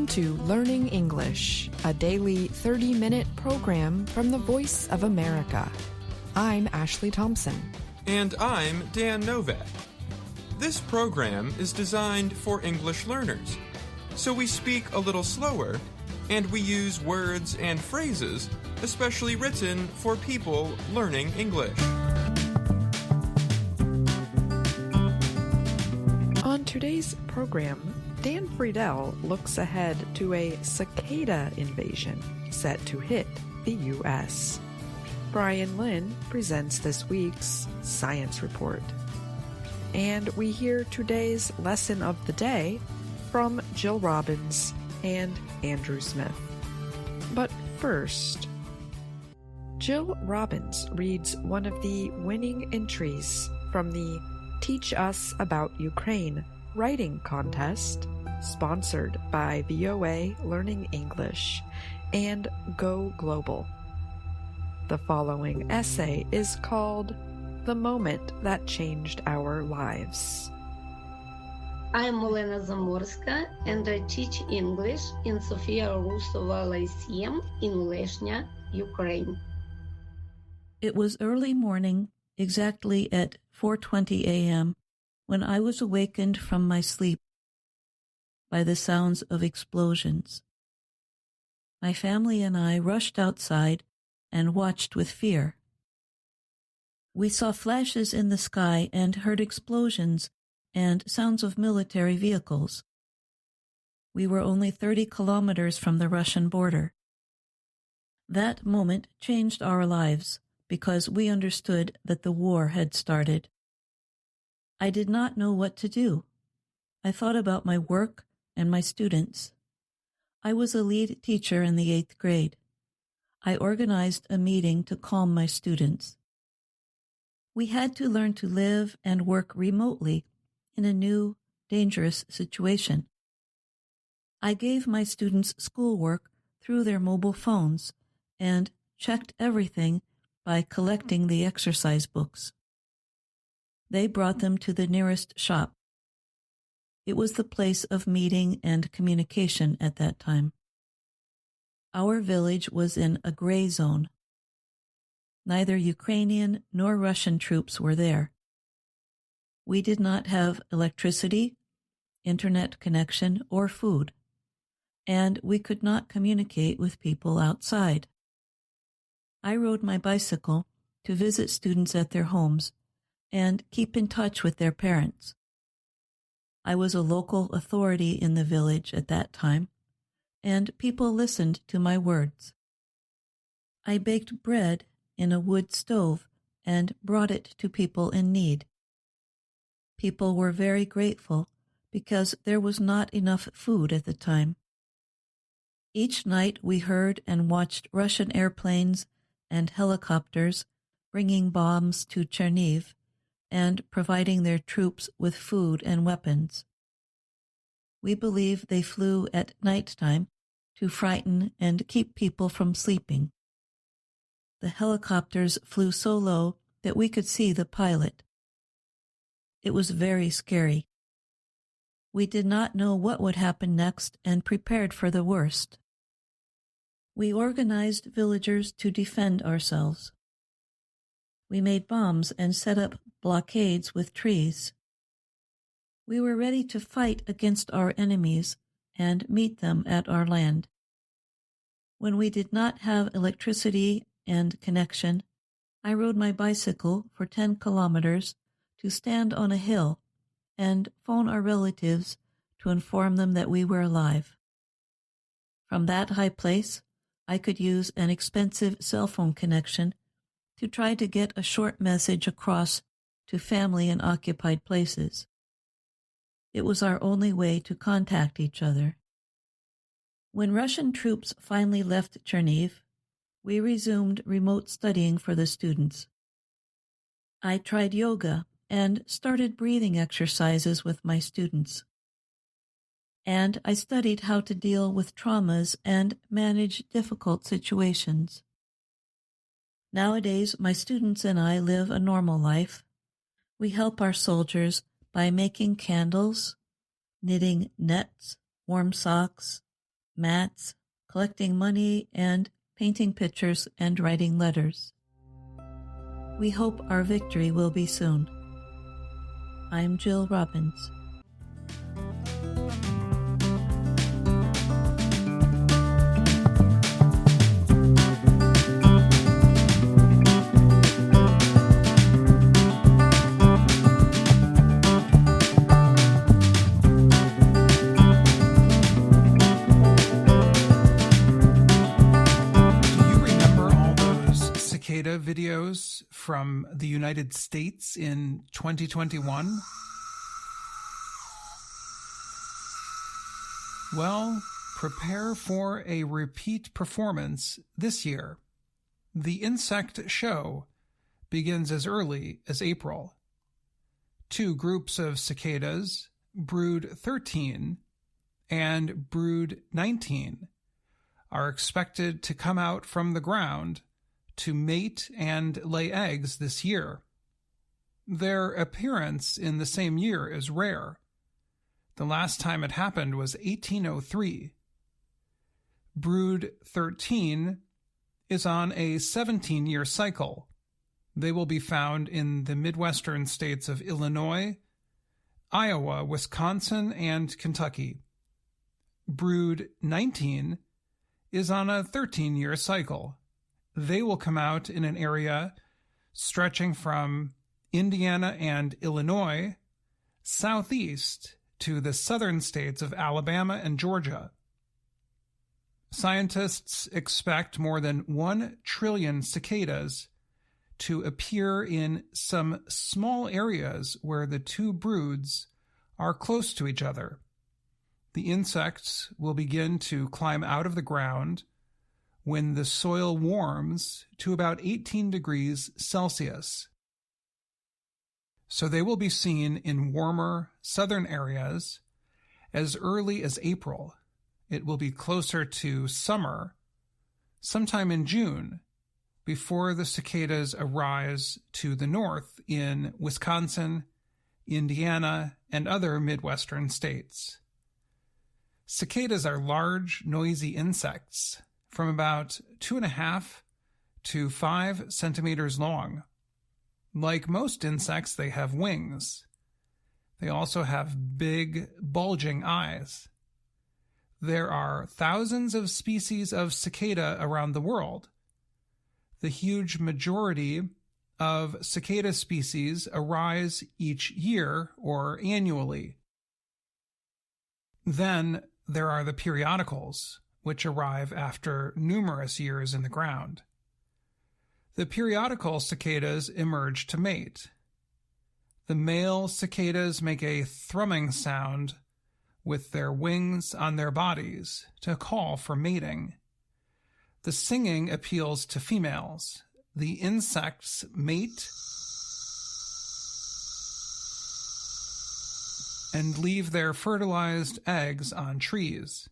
Welcome to Learning English, a daily 30-minute program from the Voice of America. I'm Ashley Thompson. And I'm Dan Novak. This program is designed for English learners, so we speak a little slower and we use words and phrases especially written for people learning English. On today's program, Dan Friedel looks ahead to a cicada invasion set to hit the U.S. Brian Lynn presents this week's Science Report. And we hear today's lesson of the day from Jill Robbins and Andrew Smith. But first, Jill Robbins reads one of the winning entries from the Teach Us About Ukraine writing contest sponsored by VOA Learning English and Go Global. The following essay is called The Moment That Changed Our Lives. I'm Olena Zamorska and I teach English in Sofia Rusova Lyceum in Leshnya, Ukraine. It was early morning, exactly at 4:20 a.m., when I was awakened from my sleep by the sounds of explosions. My family and I rushed outside and watched with fear. We saw flashes in the sky and heard explosions and sounds of military vehicles. We were only 30 kilometers from the Russian border. That moment changed our lives because we understood that the war had started. I did not know what to do. I thought about my work and my students. I was a lead teacher in the 8th grade. I organized a meeting to calm my students. We had to learn to live and work remotely in a new, dangerous situation. I gave my students schoolwork through their mobile phones and checked everything by collecting the exercise books. They brought them to the nearest shop. It was the place of meeting and communication at that time. Our village was in a gray zone. Neither Ukrainian nor Russian troops were there. We did not have electricity, internet connection, or food, and we could not communicate with people outside. I rode my bicycle to visit students at their homes and keep in touch with their parents. I was a local authority in the village at that time, and people listened to my words. I baked bread in a wood stove and brought it to people in need. People were very grateful because there was not enough food at the time. Each night we heard and watched Russian airplanes and helicopters bringing bombs to Cherniv and providing their troops with food and weapons. We believe they flew at nighttime to frighten and keep people from sleeping. The helicopters flew so low that we could see the pilot. It was very scary. We did not know what would happen next and prepared for the worst. We organized villagers to defend ourselves. We made bombs and set up blockades with trees. We were ready to fight against our enemies and meet them at our land. When we did not have electricity and connection, I rode my bicycle for 10 kilometers to stand on a hill and phone our relatives to inform them that we were alive. From that high place, I could use an expensive cell phone connection to try to get a short message across to family in occupied places. It was our only way to contact each other. When Russian troops finally left Cherniv, we resumed remote studying for the students. I tried yoga and started breathing exercises with my students. And I studied how to deal with traumas and manage difficult situations. Nowadays, my students and I live a normal life. We help our soldiers by making candles, knitting nets, warm socks, mats, collecting money, and painting pictures and writing letters. We hope our victory will be soon. I'm Jill Robbins. Videos from the United States in 2021? Well, prepare for a repeat performance this year. The insect show begins as early as April. Two groups of cicadas, brood 13 and brood 19, are expected to come out from the ground to mate and lay eggs this year. Their appearance in the same year is rare. The last time it happened was 1803. Brood 13 is on a 17-year cycle. They will be found in the Midwestern states of Illinois, Iowa, Wisconsin, and Kentucky. Brood 19 is on a 13-year cycle. They will come out in an area stretching from Indiana and Illinois southeast to the southern states of Alabama and Georgia. Scientists expect more than 1 trillion cicadas to appear in some small areas where the two broods are close to each other. The insects will begin to climb out of the ground when the soil warms to about 18 degrees Celsius. So they will be seen in warmer southern areas as early as April. It will be closer to summer, sometime in June, before the cicadas arise to the north in Wisconsin, Indiana, and other Midwestern states. Cicadas are large, noisy insects from about 2.5 to 5 centimeters long. Like most insects, they have wings. They also have big, bulging eyes. There are thousands of species of cicada around the world. The huge majority of cicada species arise each year or annually. Then there are the periodicals, which arrive after numerous years in the ground. The periodical cicadas emerge to mate. The male cicadas make a thrumming sound with their wings on their bodies to call for mating. The singing appeals to females. The insects mate and leave their fertilized eggs on trees.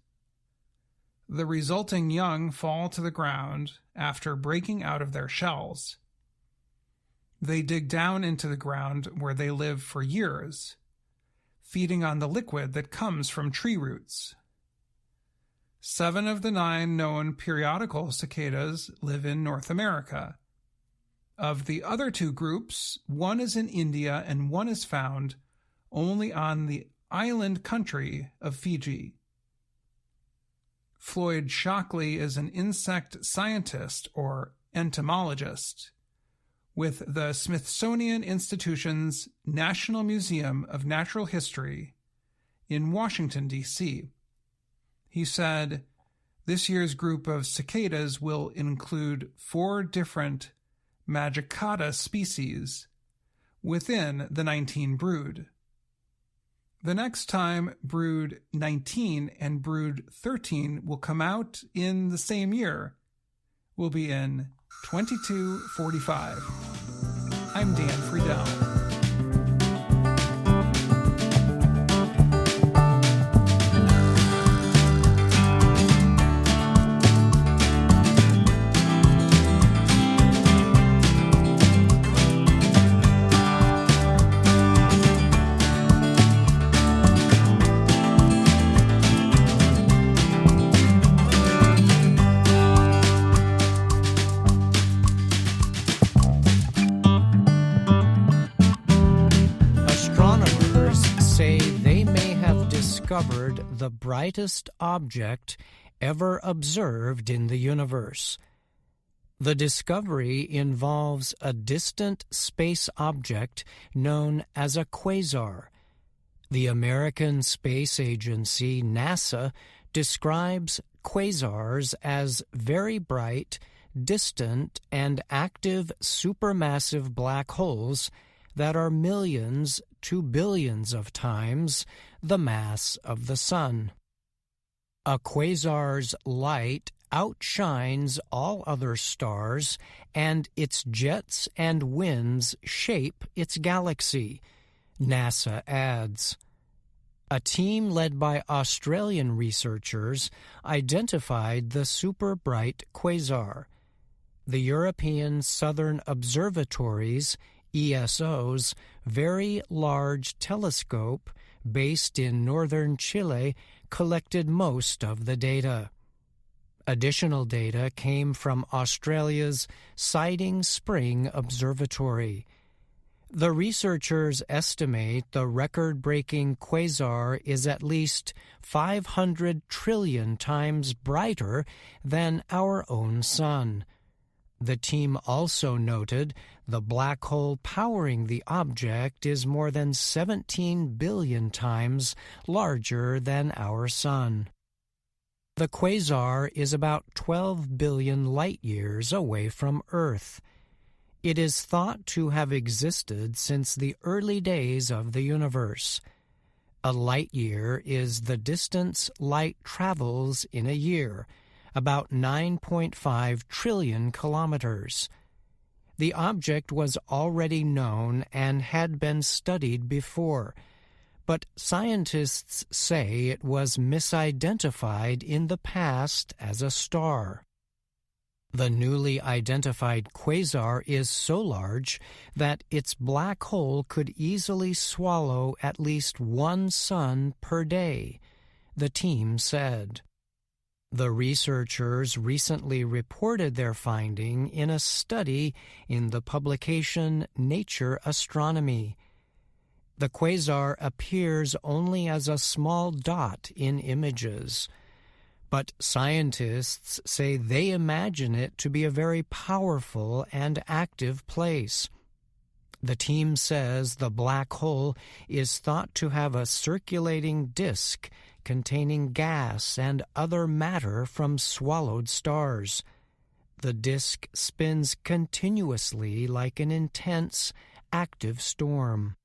The resulting young fall to the ground after breaking out of their shells. They dig down into the ground where they live for years, feeding on the liquid that comes from tree roots. 7 of the 9 known periodical cicadas live in North America. Of the other 2 groups, one is in India and one is found only on the island country of Fiji. Floyd Shockley is an insect scientist or entomologist with the Smithsonian Institution's National Museum of Natural History in Washington, D.C. He said, "This year's group of cicadas will include 4 different magicata species within the 19 brood. The next time brood 19 and brood 13 will come out in the same year will be in 2245. I'm Dan Friedel. discovered the brightest object ever observed in the universe. The discovery involves a distant space object known as a quasar. The American Space Agency, NASA, describes quasars as very bright, distant, and active supermassive black holes that are millions to billions of times the mass of the Sun. A quasar's light outshines all other stars, and its jets and winds shape its galaxy, NASA adds. A team led by Australian researchers identified the super-bright quasar. The European Southern Observatory's, ESO's, very large telescope, based in northern Chile, collected most of the data. Additional data came from Australia's Siding Spring Observatory. The researchers estimate the record-breaking quasar is at least 500 trillion times brighter than our own Sun. The team also noted the black hole powering the object is more than 17 billion times larger than our Sun. The quasar is about 12 billion light-years away from Earth. It is thought to have existed since the early days of the universe. A light-year is the distance light travels in a year, about 9.5 trillion kilometers. The object was already known and had been studied before, but scientists say it was misidentified in the past as a star. The newly identified quasar is so large that its black hole could easily swallow at least one sun per day, the team said. The researchers recently reported their finding in a study in the publication Nature Astronomy. The quasar appears only as a small dot in images, but scientists say they imagine it to be a very powerful and active place. The team says the black hole is thought to have a circulating disk containing gas and other matter from swallowed stars. The disk spins continuously like an intense, active storm.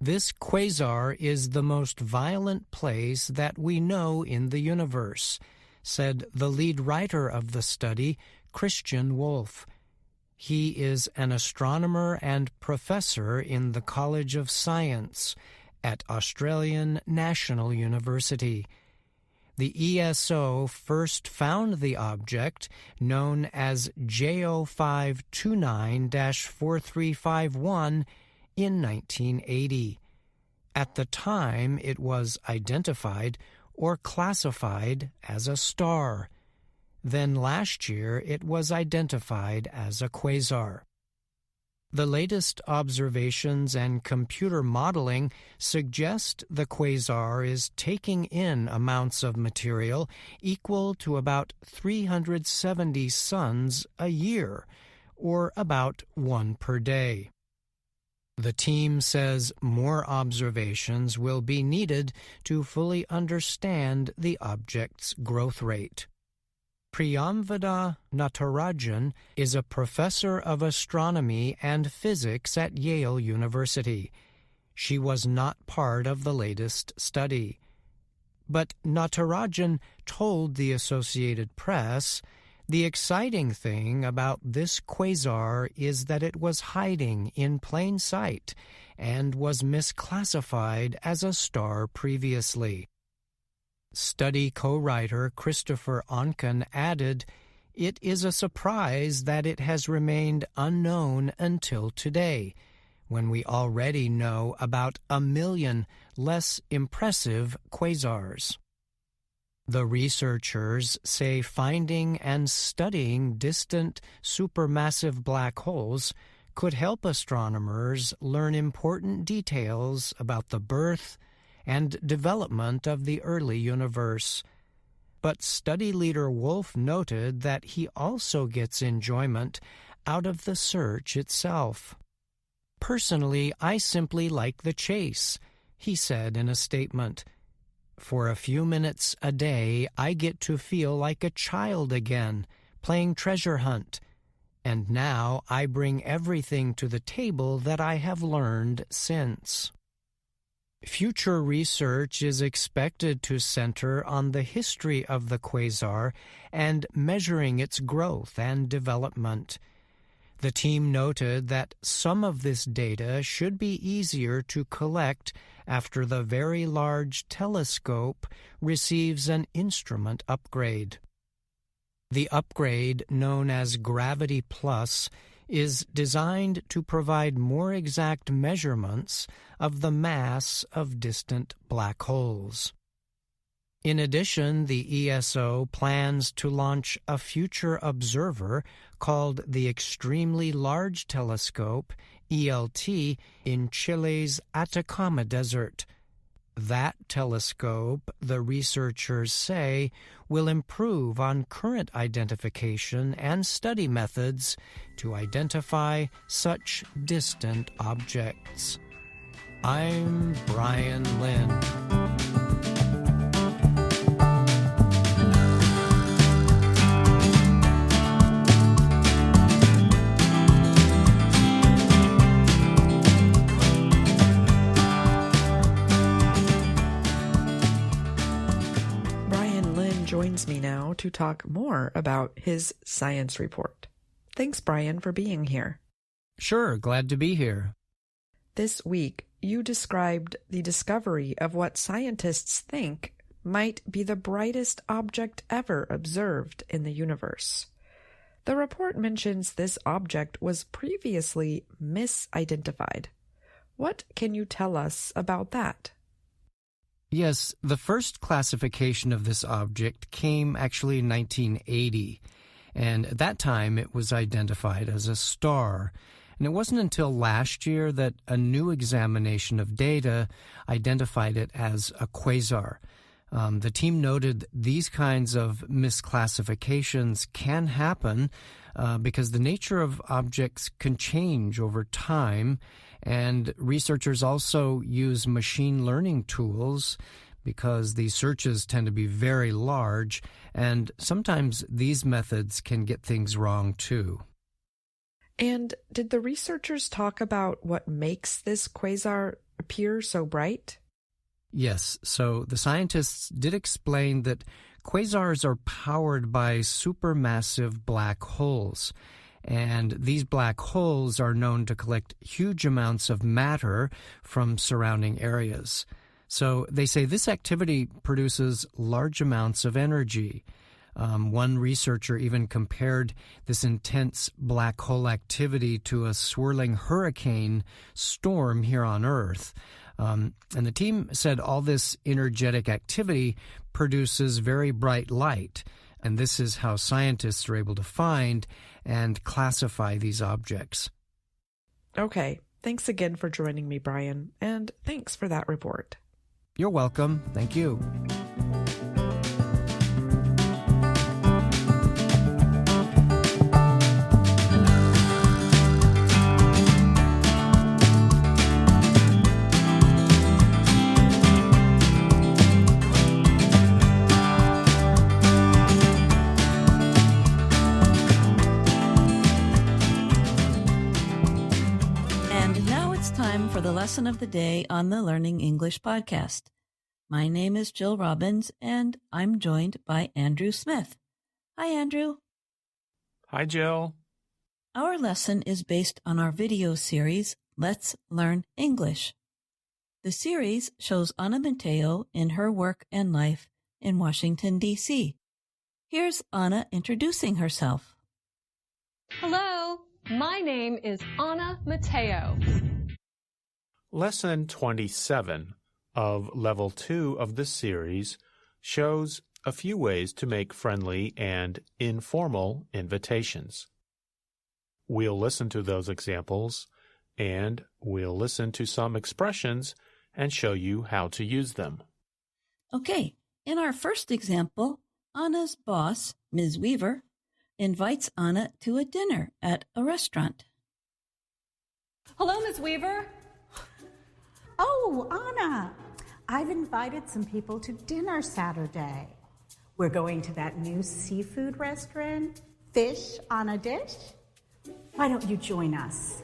This quasar is the most violent place that we know in the universe, said the lead writer of the study, Christian Wolff. He is an astronomer and professor in the College of Science at Australian National University. The ESO first found the object, known as JO529-4351, in 1980. At the time, it was identified or classified as a star. Then last year, it was identified as a quasar. The latest observations and computer modeling suggest the quasar is taking in amounts of material equal to about 370 suns a year, or about one per day. The team says more observations will be needed to fully understand the object's growth rate. Priyamvada Natarajan is a professor of astronomy and physics at Yale University. She was not part of the latest study. But Natarajan told the Associated Press, "The exciting thing about this quasar is that it was hiding in plain sight and was misclassified as a star previously." Study co-writer Christopher Onken added, "It is a surprise that it has remained unknown until today, when we already know about 1 million less impressive quasars." The researchers say finding and studying distant supermassive black holes could help astronomers learn important details about the birth and development of the early universe. But study leader Wolf noted that he also gets enjoyment out of the search itself. "Personally, I simply like the chase," he said in a statement. "For a few minutes a day, I get to feel like a child again, playing treasure hunt. And now I bring everything to the table that I have learned since." Future research is expected to center on the history of the quasar and measuring its growth and development. The team noted that some of this data should be easier to collect after the Very Large Telescope receives an instrument upgrade. The upgrade, known as Gravity Plus, is designed to provide more exact measurements of the mass of distant black holes. In addition, the ESO plans to launch a future observer called the Extremely Large Telescope, ELT, in Chile's Atacama Desert. That telescope, the researchers say, will improve on current identification and study methods to identify such distant objects. I'm Brian Lynn. Joins me now to talk more about his science report. Thanks, Brian, for being here. Sure, glad to be here. This week, you described the discovery of what scientists think might be the brightest object ever observed in the universe. The report mentions this object was previously misidentified. What can you tell us about that? Yes, the first classification of this object came actually in 1980, and at that time it was identified as a star. And it wasn't until last year that a new examination of data identified it as a quasar. The team noted these kinds of misclassifications can happen because the nature of objects can change over time, and researchers also use machine learning tools because these searches tend to be very large, and sometimes these methods can get things wrong too. And did the researchers talk about what makes this quasar appear so bright? Yes, so the scientists did explain that quasars are powered by supermassive black holes, and these black holes are known to collect huge amounts of matter from surrounding areas. So they say this activity produces large amounts of energy. One researcher even compared this intense black hole activity to a swirling hurricane storm here on Earth. And the team said all this energetic activity produces very bright light, and this is how scientists are able to find and classify these objects. Okay, thanks again for joining me, Brian, and thanks for that report. You're welcome. Thank you. For the lesson of the day on the Learning English podcast. My name is Jill Robbins, and I'm joined by Andrew Smith. Hi, Andrew. Hi, Jill. Our lesson is based on our video series, Let's Learn English. The series shows Ana Mateo in her work and life in Washington, D.C. Here's Ana introducing herself. Hello, my name is Ana Mateo. Lesson 27 of Level 2 of this series shows a few ways to make friendly and informal invitations. We'll listen to those examples, and we'll listen to some expressions and show you how to use them. Okay, in our first example, Anna's boss, Ms. Weaver, invites Anna to a dinner at a restaurant. Hello, Ms. Weaver. Oh, Anna, I've invited some people to dinner Saturday. We're going to that new seafood restaurant, Fish on a Dish. Why don't you join us?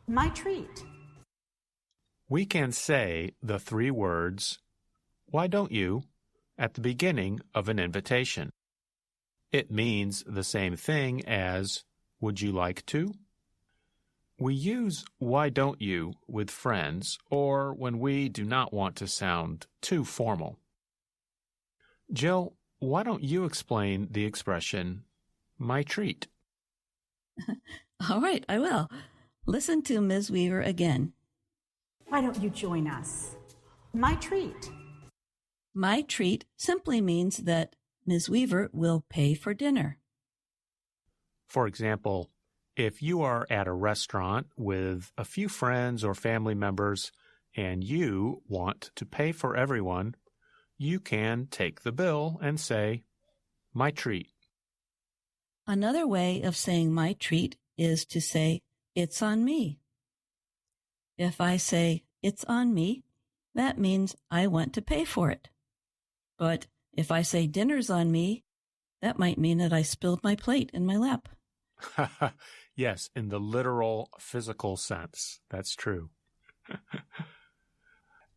My treat. We can say the 3 words, "Why don't you?" at the beginning of an invitation. It means the same thing as, "Would you like to?" We use "why don't you" with friends or when we do not want to sound too formal. Jill, why don't you explain the expression, "my treat"? All right, I will. Listen to Ms. Weaver again. Why don't you join us? My treat. My treat simply means that Ms. Weaver will pay for dinner. For example, if you are at a restaurant with a few friends or family members and you want to pay for everyone, you can take the bill and say, "My treat." Another way of saying my treat is to say, "It's on me." If I say, "It's on me," that means I want to pay for it. But if I say dinner's on me, that might mean that I spilled my plate in my lap. Yes, in the literal physical sense. That's true.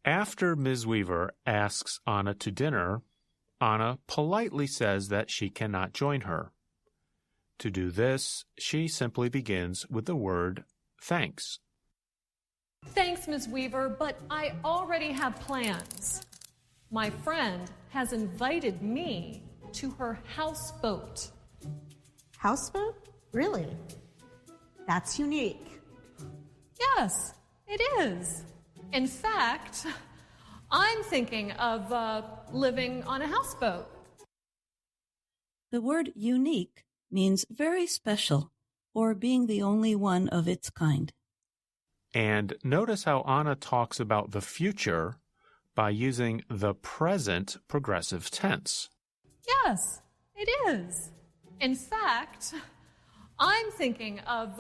After Ms. Weaver asks Anna to dinner, Anna politely says that she cannot join her. To do this, she simply begins with the word thanks. Thanks, Ms. Weaver, but I already have plans. My friend has invited me to her houseboat. Houseboat? Really? That's unique. Yes, it is. In fact, I'm thinking of living on a houseboat. The word unique means very special or being the only one of its kind. And notice how Anna talks about the future by using the present progressive tense. Yes, it is. In fact, I'm thinking of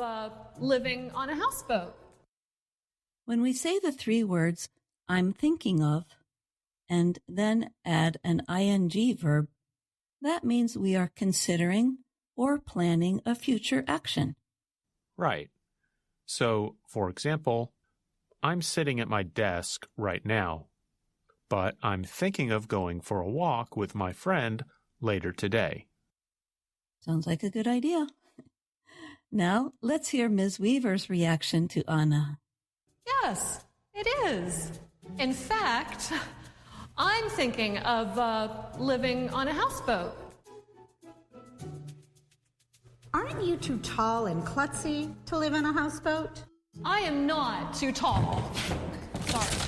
living on a houseboat. When we say the 3 words, "I'm thinking of," and then add an ing verb, that means we are considering or planning a future action. Right. So, for example, I'm sitting at my desk right now, but I'm thinking of going for a walk with my friend later today. Sounds like a good idea. Now, let's hear Ms. Weaver's reaction to Anna. Yes, it is. In fact, I'm thinking of living on a houseboat. Aren't you too tall and klutzy to live in a houseboat? I am not too tall. Sorry.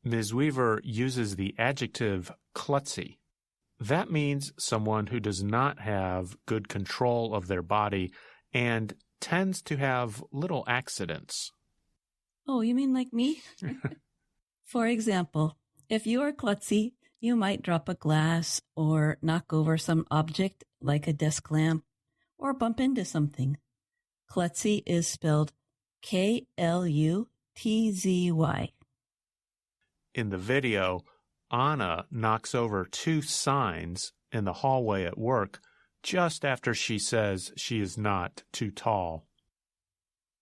Ms. Weaver uses the adjective klutzy. That means someone who does not have good control of their body and tends to have little accidents. Oh, you mean like me? For example, if you are klutzy, you might drop a glass or knock over some object like a desk lamp or bump into something. Klutzy is spelled Klutzy. In the video, Anna knocks over 2 signs in the hallway at work just after she says she is not too tall.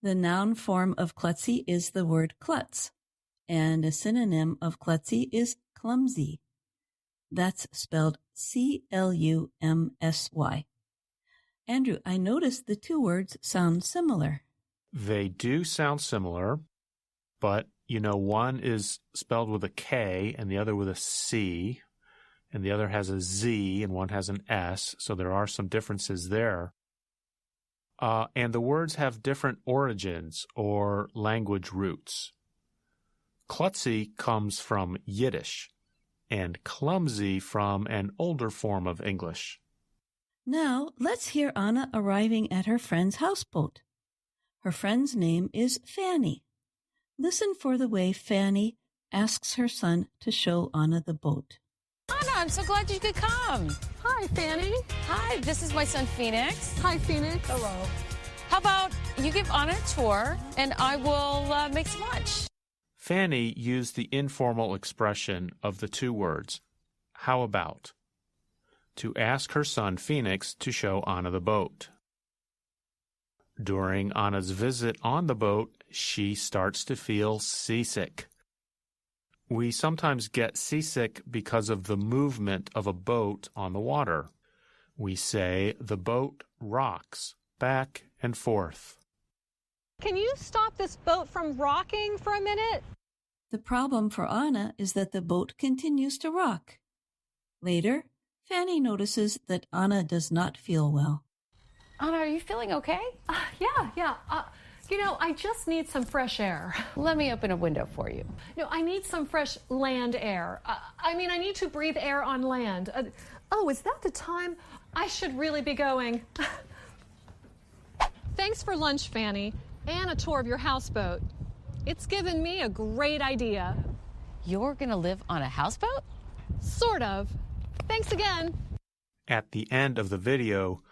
The noun form of klutzy is the word klutz, and a synonym of klutzy is clumsy. That's spelled Clumsy. Andrew, I noticed the 2 words sound similar. They do sound similar, but one is spelled with a K and the other with a C, and the other has a Z and one has an S, so there are some differences there. And the words have different origins or language roots. Klutzy comes from Yiddish, and clumsy from an older form of English. Now, let's hear Anna arriving at her friend's houseboat. Her friend's name is Fanny. Listen for the way Fanny asks her son to show Anna the boat. Anna, I'm so glad you could come. Hi, Fanny. Hi, this is my son Phoenix. Hi, Phoenix. Hello. How about you give Anna a tour and I will make some lunch? Fanny used the informal expression of the two words, how about, to ask her son Phoenix to show Anna the boat. During Anna's visit on the boat, she starts to feel seasick. We sometimes get seasick because of the movement of a boat on the water. We say the boat rocks back and forth. Can you stop this boat from rocking for a minute? The problem for Anna is that the boat continues to rock. Later, Fanny notices that Anna does not feel well. Anna, are you feeling okay? Yeah. I just need some fresh air. Let me open a window for you. No, I need some fresh land air. I need to breathe air on land. Is that the time? I should really be going. Thanks for lunch, Fanny, and a tour of your houseboat. It's given me a great idea. You're going to live on a houseboat? Sort of. Thanks again. At the end of the video,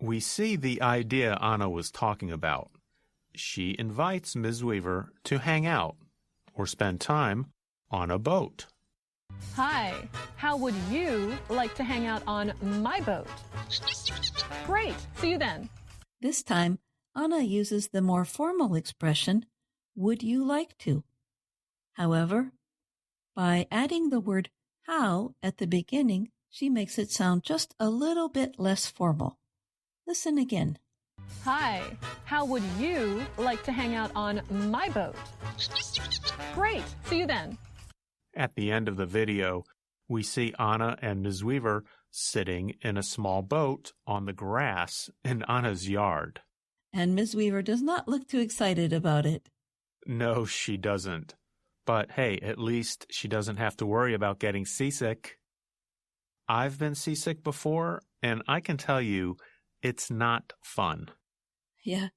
we see the idea Anna was talking about. She invites Ms. Weaver to hang out or spend time on a boat. Hi, how would you like to hang out on my boat? Great, see you then. This time, Anna uses the more formal expression, would you like to? However, by adding the word how at the beginning, she makes it sound just a little bit less formal. Listen again. Hi, how would you like to hang out on my boat? Great, see you then. At the end of the video, we see Anna and Ms. Weaver sitting in a small boat on the grass in Anna's yard. And Ms. Weaver does not look too excited about it. No, she doesn't. But hey, at least she doesn't have to worry about getting seasick. I've been seasick before, and I can tell you, it's not fun. Yeah,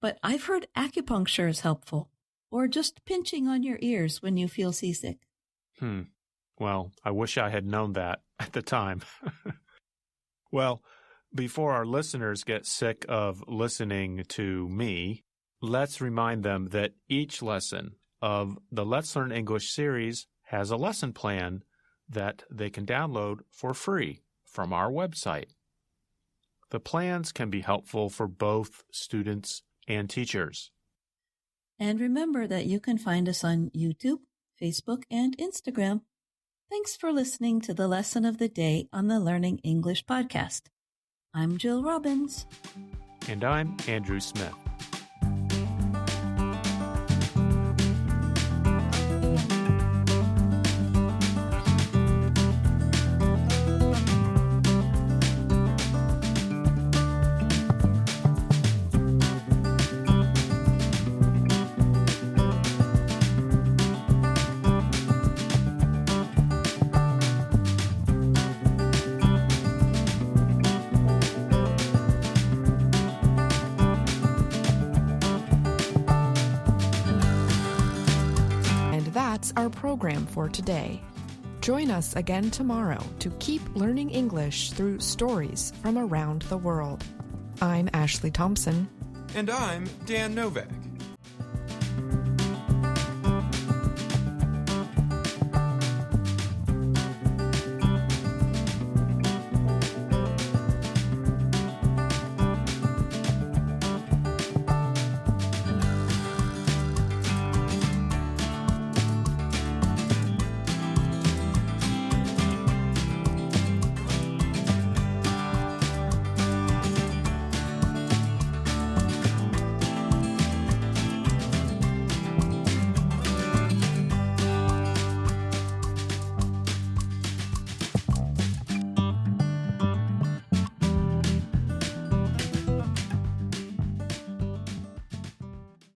but I've heard acupuncture is helpful, or just pinching on your ears when you feel seasick. Well, I wish I had known that at the time. Well, before our listeners get sick of listening to me, let's remind them that each lesson of the Let's Learn English series has a lesson plan that they can download for free from our website. The plans can be helpful for both students and teachers. And remember that you can find us on YouTube, Facebook, and Instagram. Thanks for listening to the Lesson of the Day on the Learning English podcast. I'm Jill Robbins. And I'm Andrew Smith. That's our program for today. Join us again tomorrow to keep learning English through stories from around the world. I'm Ashley Thompson. And I'm Dan Novak.